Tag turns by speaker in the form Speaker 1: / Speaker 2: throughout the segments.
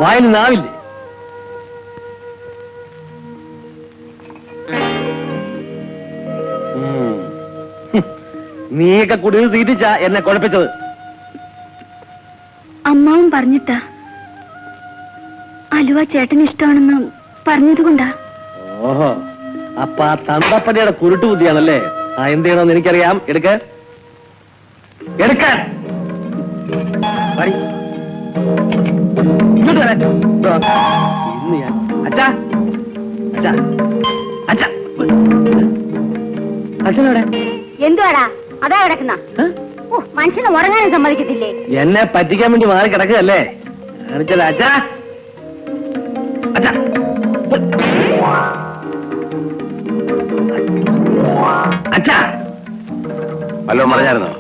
Speaker 1: വായിൽ നാവില്ലേ? നീയൊക്കെ കുടിയിൽ തീറ്റിച്ച എന്നെ കുഴപ്പിച്ചത്.
Speaker 2: അമ്മാവും പറഞ്ഞിട്ടാ. അലുവ ചേട്ടന് ഇഷ്ടമാണെന്ന് പറഞ്ഞതുകൊണ്ടാ.
Speaker 1: ഓഹോ, അപ്പൊ ആ തന്തപ്പടിയുടെ കുരുട്ടു ബുദ്ധിയാണല്ലേ? ആ, എന്ത് ചെയ്യണമെന്ന് എനിക്കറിയാം. എടുക്കാൻ ഇന്ന് ഞാൻ അച്ഛനോടെ
Speaker 2: എന്തുവാടാ അതാ കിടക്കുന്ന? മനുഷ്യനെ ഉറങ്ങാനും സമ്മതിക്കത്തില്ലേ?
Speaker 1: എന്നെ പറ്റിക്കാൻ വേണ്ടി മാറി കിടക്കുകയല്ലേ? അച്ഛാ അച്ഛാ അച്ഛാ
Speaker 3: വല്ലോ പറഞ്ഞായിരുന്നോ?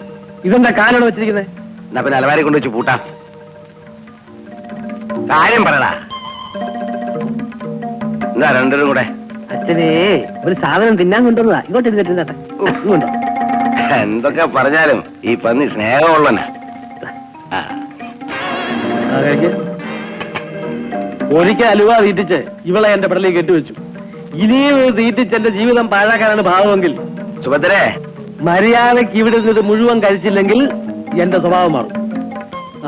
Speaker 1: ഇതെന്താ കാലോട് വെച്ചിരിക്കുന്നത്?
Speaker 3: എന്നാ പിന്നെ അലമാരെ കൊണ്ടുവച്ച് പൂട്ടാം. കാര്യം പറയടാ. എന്താ രണ്ടുപേരും കൂടെ?
Speaker 1: അച്ഛനെ ഒരു സാധനം തിന്നാൻ കൊണ്ടുവന്നതാ. ഇങ്ങോട്ട് ഇരുന്നിട്ട് ഇങ്ങോട്ടോ.
Speaker 3: എന്തൊക്കെ പറഞ്ഞാലും ഈ പന്നി സ്നേഹമുള്ളനാ.
Speaker 1: ഒരിക്കൽ അലുവ തീറ്റിച്ച് ഇവളെ എന്റെ പെടലിൽ കെട്ടിവെച്ചു. ഇനിയും തീറ്റിച്ച് എന്റെ ജീവിതം പാഴാക്കാനാണ് ഭാവമെങ്കിൽ
Speaker 3: സുഭദ്രേ,
Speaker 1: മര്യാദയ്ക്ക് ഇവിടെ നിന്ന് മുഴുവൻ കഴിച്ചില്ലെങ്കിൽ എന്റെ സ്വഭാവം മാറും.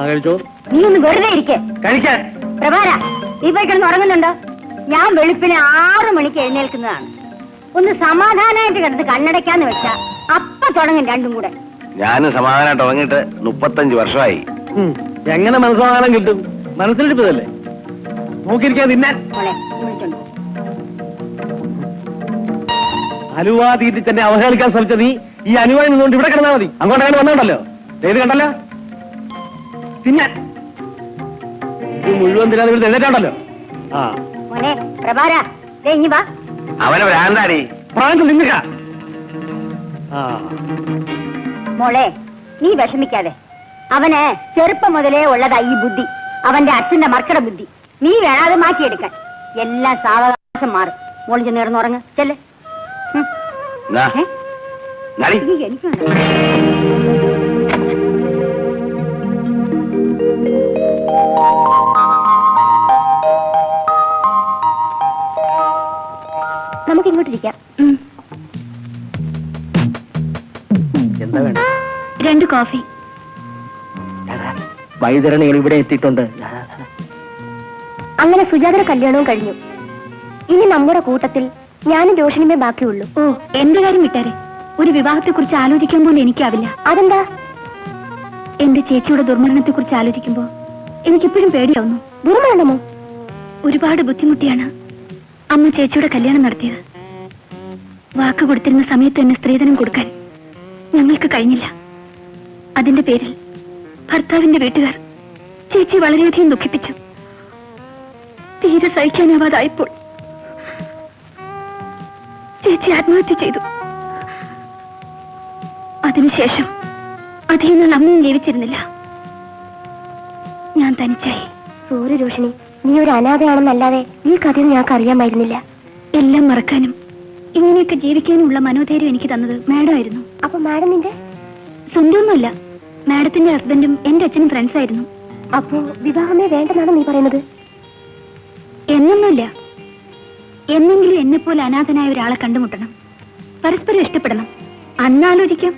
Speaker 1: കഴിച്ചോ.
Speaker 2: നീ ഒന്ന് വെറുതെ ഇരിക്കെ.
Speaker 1: കഴിക്കാൻ
Speaker 2: പ്രഭാര, നീ പോയി കിടന്ന് ഉറങ്ങുന്നുണ്ടോ? ഞാൻ വെളുപ്പിന് 6 മണിക്ക് എഴുന്നേൽക്കുന്നതാണ്. ഒന്ന് സമാധാനമായിട്ട് കിടന്ന് കണ്ണടയ്ക്കാന്ന് വെച്ചാ അപ്പ തുടങ്ങും രണ്ടും കൂടെ.
Speaker 3: ഞാനും സമാധാനമായിട്ട് ഉറങ്ങിയിട്ട് 35 വർഷമായി.
Speaker 1: എങ്ങനെ മനസ്സമാധാനം കിട്ടും? മനസ്സിലിരിപ്പതല്ലേ. നോക്കിയിരിക്കാൻ തിന്നാൻ.
Speaker 2: മോളെ വിളിച്ചോണ്ട്
Speaker 1: അലുവ തീറ്റിച്ചെന്നെ അവഹേളിക്കാൻ ശ്രമിച്ച നീ ഈ അലുവയിൽ നിന്നുകൊണ്ട് ഇവിടെ കിടന്നാൽ മതി. അങ്ങോട്ട് അങ്ങനെ വന്നോണ്ടല്ലോ. ഇത് കണ്ടല്ലോ തിന്നാൻ. ഇത് മുഴുവൻ തിന്നാൻ ഇവിടെ എഴുന്നേറ്റാണ്ടല്ലോ. ആ
Speaker 2: മോനെ പ്രഭാര, ഇനി വാ.
Speaker 3: അവനെ ഭ്രാന്താടി.
Speaker 1: പ്രാന്ത് നിന്നുക.
Speaker 2: മോളെ നീ വിഷമിക്കാതെ. അവന് ചെറുപ്പം മുതലേ ഉള്ളതാ ഈ ബുദ്ധി. അവന്റെ അച്ഛന്റെ മർക്കട ബുദ്ധി. നീ വേണാതെ മാറ്റിയെടുക്കാൻ. എല്ലാം സാവകാശം മാറും. മോളിൽ ചെന്ന് കിടന്നുറങ്ങ്. ചെല്ലേ. എനിക്ക് നമുക്ക് ഇങ്ങോട്ടിരിക്കാം.
Speaker 1: എന്താ വേണ്ട?
Speaker 2: 2 കോഫി.
Speaker 1: വൈതരണികൾ ഇവിടെ എത്തിയിട്ടുണ്ട്.
Speaker 2: അങ്ങനെ സുജാതയുടെ കല്യാണവും കഴിഞ്ഞു. ഇനി നമ്മുടെ കൂട്ടത്തിൽ ഞാനും രോഷിനിമേ ബാക്കിയുള്ളൂ. ഓ, എന്റെ കാര്യം വിട്ടാരെ. ഒരു വിവാഹത്തെ കുറിച്ച് ആലോചിക്കാൻ പോലും എനിക്കാവില്ല. അതെന്താ? എന്റെ ചേച്ചിയുടെ ദുർമരണത്തെ കുറിച്ച് ആലോചിക്കുമ്പോ എനിക്കിപ്പോഴും പേടിയാവുന്നു. ദുർമരണമോ? ഒരുപാട് ബുദ്ധിമുട്ടിയാണ് അമ്മ ചേച്ചിയുടെ കല്യാണം നടത്തിയത്. വാക്ക് കൊടുത്തിരുന്ന സമയത്ത് തന്നെ സ്ത്രീധനം കൊടുക്കാൻ ഞങ്ങൾക്ക് കഴിഞ്ഞില്ല. അതിന്റെ പേരിൽ ഭർത്താവിന്റെ വീട്ടുകാർ ചേച്ചി വളരെയധികം ദുഃഖിപ്പിച്ചു. തീരെ സഹിക്കാനാവാതായപ്പോൾ ചേച്ചി ആത്മഹത്യ ചെയ്തു. അതിനുശേഷം അധികം നാൾ അമ്മയും ജീവിച്ചിരുന്നില്ല. ഞാൻ തനിച്ചായി. സോറി രോഷിണി, നീ ഒരു അനാഥയാണെന്നല്ലാതെ ഈ കഥയും ഞങ്ങൾക്ക് അറിയാമായിരുന്നില്ല. എല്ലാം മറക്കാനും ഇങ്ങനെയൊക്കെ ജീവിക്കാനുമുള്ള മനോധൈര്യം എനിക്ക് തന്നത് മാഡം ആയിരുന്നു. അപ്പൊ മാഡം നിന്റെ സ്വന്തമൊന്നുമല്ല. മാഡത്തിന്റെ ഹസ്ബൻഡും എന്റെ അച്ഛനും ഫ്രണ്ട്സ് ആയിരുന്നു. അപ്പോ വിവാഹമേ വേണ്ടെന്നാണ് നീ പറയുന്നത്? എന്നൊന്നുമില്ല. എന്നെങ്കിലും എന്നെ പോലെ അനാഥനായ ഒരാളെ കണ്ടുമുട്ടണം, പരസ്പരം ഇഷ്ടപ്പെടണം, അന്നാലോചിക്കാം.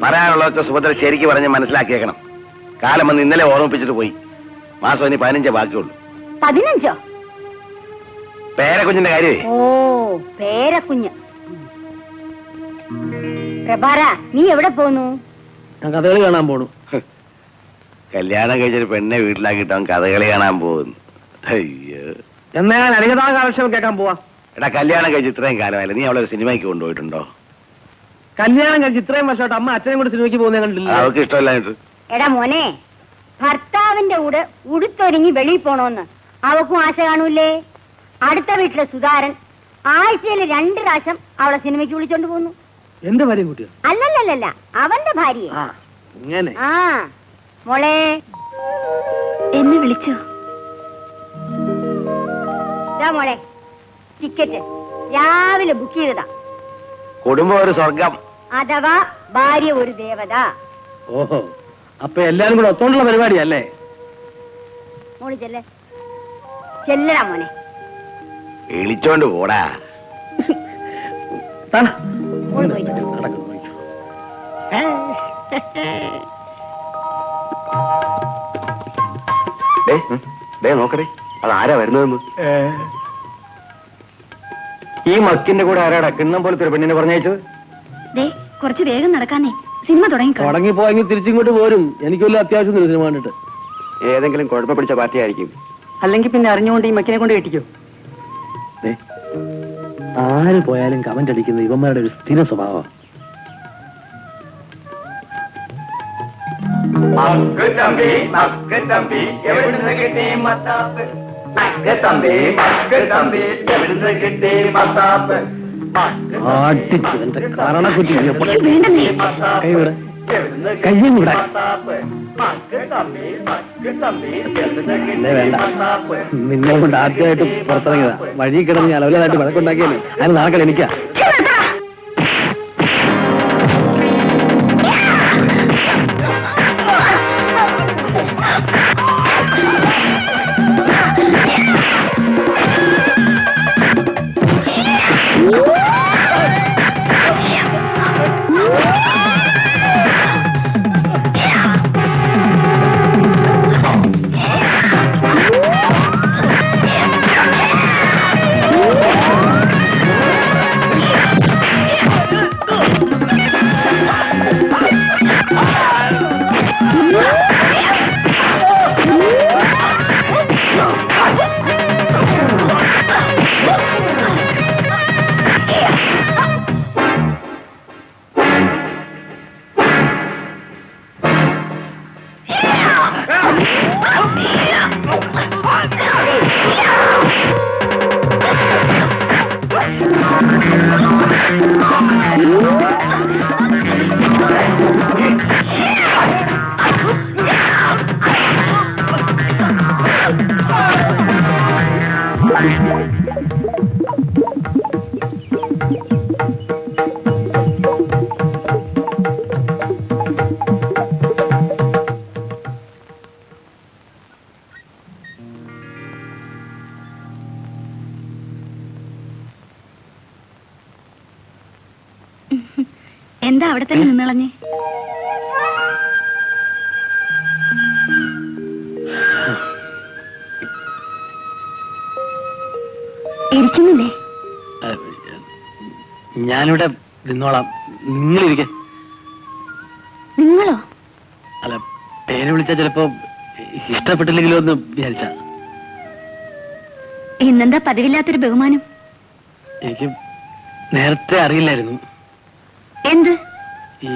Speaker 3: പറയാനുള്ളതൊക്കെ സുഭദ്ര ശരിക്ക് പറഞ്ഞ് മനസ്സിലാക്കിയേക്കണം. കാലം വന്ന് ഇന്നലെ ഓർമ്മിപ്പിച്ചിട്ട് പോയി. മാസം ഇനി 15 ബാക്കിയുള്ളൂ.
Speaker 2: 15?
Speaker 3: പേരക്കുഞ്ഞിന്റെ കാര്യമേ.
Speaker 2: ഓ, പേരക്കുഞ്ഞ്. പ്രഭാര, നീ എവിടെ പോന്നു?
Speaker 1: ഞാൻ കഥകളി കാണാൻ പോണു.
Speaker 3: കല്യാണം കഴിച്ചൊരു പെണ്ണെ വീട്ടിലാക്കിയിട്ട് അവൻ കഥകളി കാണാൻ പോകുന്നു. അയ്യോ,
Speaker 1: എന്നാ ഞാൻ അനികതാകാലക്ഷേപം കേൾക്കാൻ പോവാ.
Speaker 3: എടാ, കല്യാണം കഴിച്ച് ഇത്രയും കാലമായില്ല. നീ അവളെ ഒരു സിനിമയ്ക്ക് കൊണ്ടുപോയിട്ടുണ്ടോ?
Speaker 1: കല്യാണം കഴിച്ച് ഇത്രയും വർഷമായിട്ട് അമ്മ അച്ഛനെ കൂടെ സിനിമയ്ക്ക് പോകുന്ന കണ്ടില്ല.
Speaker 3: അവർക്ക് ഇഷ്ടമല്ല.
Speaker 2: എടാ മോനെ, ഭർത്താവിന്റെ കൂടെ ഉടുത്തൊരുങ്ങി വെളിയിൽ പോണോന്ന് അവക്കും ആശ കാണൂലേ? അടുത്ത വീട്ടിലെ സുധാരൻ ആഴ്ചയിൽ 2 പ്രാവശ്യം അവളെ സിനിമയ്ക്ക് വിളിച്ചോണ്ട് പോന്നു.
Speaker 1: എന്റെ ഭാര്യ കുട്ടിയോ?
Speaker 2: അല്ലല്ലല്ല, അവന്റെ ഭാര്യയെ.
Speaker 1: ഇങ്ങനെ.
Speaker 2: ആ മോളെ, എന്നെ വിളിച്ചോ? മോളെ, ടിക്കറ്റ് രാവിലെ ബുക്ക് ചെയ്തതാ.
Speaker 3: കുടുംബം ഒരു സ്വർഗം.
Speaker 2: അഥവാ ഭാര്യ ഒരു ദേവത.
Speaker 1: ഓഹോ, അപ്പൊ എല്ലാരും കൂടെ ഒത്തോണ്ടുള്ള പരിപാടിയല്ലേ?
Speaker 2: മോള് ചെല്ലടാ മോനെ.
Speaker 3: വിളിച്ചോണ്ട് പോടാ.
Speaker 2: മോള് പോയിട്ട്
Speaker 3: നോക്കടേ, അത് ആരാ വരുന്നതെന്ന്.
Speaker 1: ഈ മക്കിന്റെ കൂടെ ആരാടാ കിണ്ണം പോലത്തെ ഒരു പെണ്ണിനെ പറഞ്ഞയച്ചത്?
Speaker 2: കുറച്ച് വേഗം നടക്കാനേ, സിനിമ
Speaker 1: തുടങ്ങിപ്പോയെങ്കിൽ തിരിച്ചിങ്ങോട്ട് പോരും. എനിക്ക് വല്ല അത്യാവശ്യം ഒരു സിനിമ കണ്ടിട്ട്.
Speaker 3: ഏതെങ്കിലും കുഴപ്പം പിടിച്ച പാർട്ടി ആയിരിക്കും.
Speaker 1: അല്ലെങ്കിൽ പിന്നെ അറിഞ്ഞുകൊണ്ട് ഈ മക്കിനെ കൊണ്ട് കെട്ടിക്കോ. ആര് പോയാലും കമന്റ് അടിക്കുന്ന ഇവന്മാരുടെ ഒരു സ്ഥിര സ്വഭാവം. കയ്യും കൂടെ വേണ്ട. നിന്നെ കൊണ്ട് ആദ്യമായിട്ട് പുറത്തിറങ്ങിയതാ. വഴി കിടന്ന് അലവലായിട്ട് വഴക്കുണ്ടാക്കിയല്ലേ. അതിന് നാക്കൾ എനിക്കാ.
Speaker 2: എന്താ അവിടെ തന്നെ നിന്നളഞ്ഞേ? ഇരിക്കുന്നില്ലേ?
Speaker 1: ഞാനിവിടെ നിന്നോളാം. നിങ്ങളിരിക്കെ.
Speaker 2: നിങ്ങളോ?
Speaker 1: അല്ല, പേര് വിളിച്ചാ ചിലപ്പോ ഇഷ്ടപ്പെട്ടില്ലെങ്കിലോ എന്ന് വിചാരിച്ച.
Speaker 2: ഇന്നെന്താ പതിവില്ലാത്തൊരു ബഹുമാനം?
Speaker 1: എനിക്ക് നേരത്തെ അറിയില്ലായിരുന്നു.
Speaker 2: എന്ത്?
Speaker 1: ഈ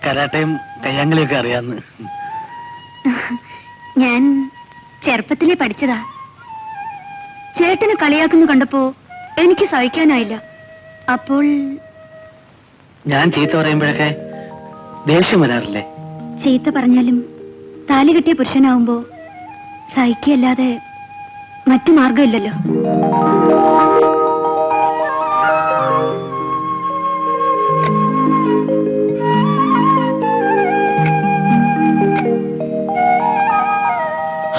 Speaker 1: കരാട്ടയും കയ്യാങ്കളിയൊക്കെ അറിയാന്ന്.
Speaker 2: ഞാൻ ചെറുപ്പത്തിലേ പഠിച്ചതാ. ചേട്ടന് കളിയാക്കുന്നു കണ്ടപ്പോ എനിക്ക് സഹിക്കാനായില്ല. അപ്പോൾ
Speaker 1: ഞാൻ ചീത്ത പറയുമ്പോഴൊക്കെ ദേഷ്യം വരാറില്ലേ?
Speaker 2: ചീത്ത പറഞ്ഞാലും താലി കെട്ടിയ പുരുഷനാവുമ്പോ സഹിക്കല്ലാതെ മറ്റു മാർഗമില്ലല്ലോ.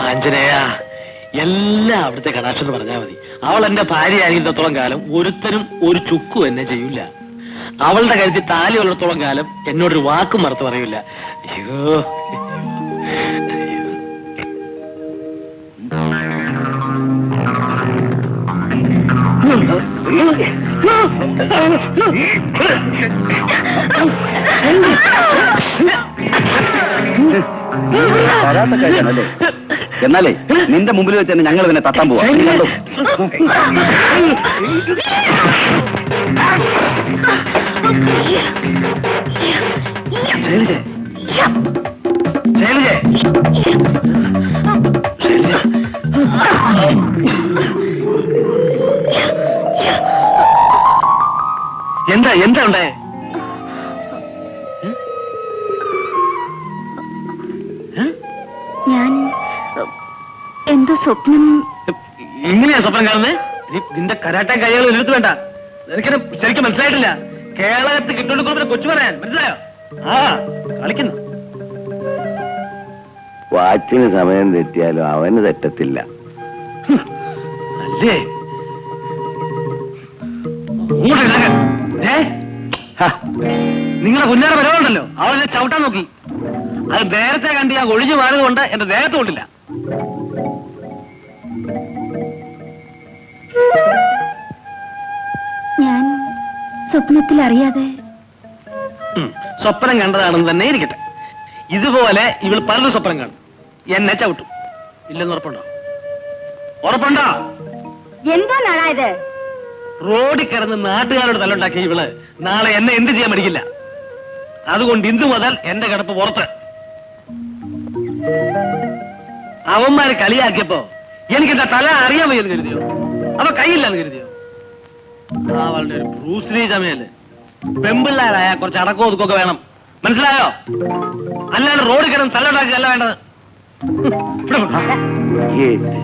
Speaker 1: ആഞ്ജനേയ, എല്ലാം അവിടുത്തെ കടാക്ഷം എന്ന് പറഞ്ഞാൽ മതി. അവൾ എന്റെ ഭാര്യയായിരിക്കുന്നത്തോളം കാലം ഒരുത്തനും ഒരു ചുക്കും എന്നെ ചെയ്യൂല. അവളുടെ കരുത്തിൽ താലി ഉള്ളിടത്തോളം കാലം എന്നോടൊരു വാക്കും മറുത്ത് പറയൂല. അയ്യോ,
Speaker 3: വരാത്തല്ലേ? എന്നാലേ നിന്റെ മുമ്പിൽ വെച്ച് തന്നെ ഞങ്ങൾ ഇതിനെ തട്ടാൻ പോവാ.
Speaker 1: എന്താ എന്താ ഉണ്ടായേ?
Speaker 2: ഞാൻ എന്തോ സ്വപ്നം.
Speaker 1: ഇങ്ങനെയാ സ്വപ്നം കാണുന്നേ? നിന്റെ കരാട്ട കൈകൾ എഴുത്ത് വേണ്ട. എനിക്കിത് ശരിക്കും മനസ്സിലായിട്ടില്ല. കേരളത്തിൽ കിട്ടുന്ന കൊച്ചു പറയാൻ മനസ്സിലായോ? ആ കളിക്കുന്നു.
Speaker 3: വാച്ചിന് സമയം തെറ്റിയാലും അവന് തെറ്റത്തില്ല.
Speaker 1: അല്ലേ നിങ്ങളെ കുഞ്ഞാറ വരവുണ്ടല്ലോ, അവളെ ചവിട്ടാൻ നോക്കി. അത് നേരത്തെ കണ്ട് ഞാൻ ഒഴിഞ്ഞു മാറുകൊണ്ട് എന്റെ ദേഹത്ത് കൊണ്ടില്ല.
Speaker 2: ഞാൻ സ്വപ്നത്തിൽ അറിയാതെ
Speaker 1: സ്വപ്നം കണ്ടതാണെന്ന് തന്നെ ഇരിക്കട്ടെ. ഇതുപോലെ ഇവൾ പലരും സ്വപ്നം കാണും. എന്നെ ചവിട്ടും. ഇല്ലെന്ന് ഉറപ്പുണ്ടോ? ഉറപ്പുണ്ടോ?
Speaker 2: എന്തോ നാളായത്?
Speaker 1: റോഡിൽ കിടന്ന് നാട്ടുകാരോട് തല്ലുണ്ടാക്കിയ ഇവള് നാളെ എന്നെ എന്ത് ചെയ്യാൻ പഠിക്കില്ല. അതുകൊണ്ട് ഇന്ന് മുതൽ എന്റെ കിടപ്പ് പുറത്ത്. അവന്മാരെ കളിയാക്കിയപ്പോ എനിക്ക് എന്റെ തല അറിയാൻ വയ്യെന്ന് കരുതിയോ? അവ കൈയില്ലെന്ന് കരുതിയോ? അവളുടെ ഒരു ബ്രൂസ്ലി ചമയല്. പെമ്പിള്ളാരായ കുറച്ച് അടക്കോ ഒതുക്കൊക്കെ വേണം, മനസ്സിലായോ? അല്ലാണ്ട് റോഡിൽ കിടന്ന് തല്ലുണ്ടാക്കിയല്ല വേണ്ടത്.
Speaker 3: ഏറ്റ്.